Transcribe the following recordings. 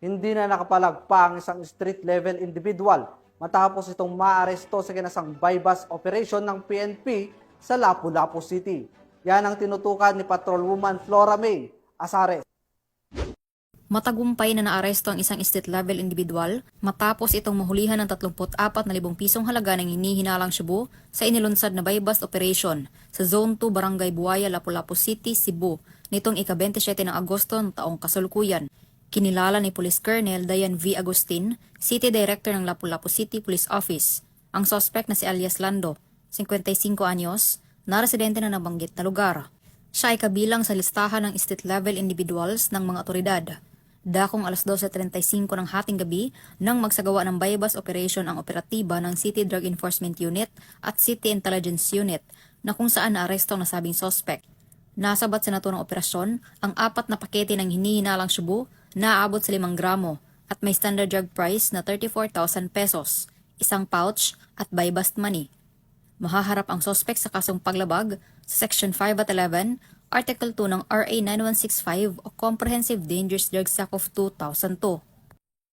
hindi na nakapalagpa ang isang street-level individual matapos itong maaresto sa ginasang bypass operation ng PNP sa Lapu-Lapu City. Yan ang tinutukan ni Patrolwoman Flora May Asares. Matagumpay na naaresto ang isang street-level individual matapos itong mahulihan ng 34,000 pisong halaga ng hinihinalang Cebu sa inilunsad na bypass operation sa Zone 2 Barangay Buaya, Lapu-Lapu City, Cebu nitong ika-27 ng Agosto ng taong kasalukuyan. Kinilala ni Police Colonel Dayan V. Agustin, City Director ng Lapu-Lapu City Police Office, ang suspect na si alias Lando, 55 anyos, na residente na nabanggit na lugar. Siya ay kabilang sa listahan ng street-level individuals ng mga otoridad. Dakong alas 12:35 ng hating gabi nang magsagawa ng bypass operation ang operatiba ng City Drug Enforcement Unit at City Intelligence Unit na kung saan naaresto ang nasabing suspect. Nasabat sa naturang operasyon ang 4 na pakete ng hinihinalang Cebu na aabot sa 5 gramo at may standard drug price na 34,000 pesos, isang pouch at bypass money. Mahaharap ang suspect sa kasong paglabag sa Section 5 at 11, Article 2 ng RA 9165 o Comprehensive Dangerous Drugs Act of 2002.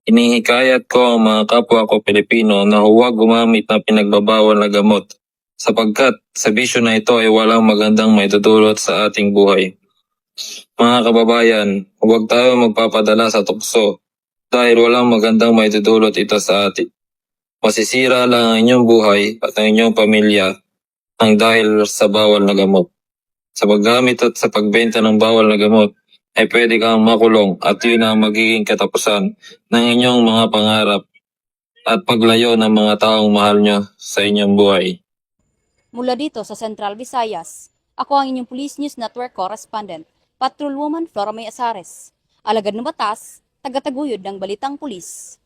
Inihikayat ko ang mga kapwa ko Pilipino na huwag gumamit ng pinagbabawal na gamot sapagkat sa bisyo na ito ay walang magandang maitutulot sa ating buhay. Mga kababayan, huwag tayo magpapadala sa tukso dahil walang magandang maitutulot ito sa atin. Masisira lang ang inyong buhay at ang inyong pamilya ang dahil sa bawal na gamot. Sa paggamit at sa pagbenta ng bawal na gamot ay pwede kang makulong at yun ang magiging katapusan ng inyong mga pangarap at paglayo ng mga taong mahal nyo sa inyong buhay. Mula dito sa Central Visayas, ako ang inyong Police News Network correspondent, Patrolwoman Flora May Asares. Alagad ng batas, tagataguyod ng Balitang Pulis.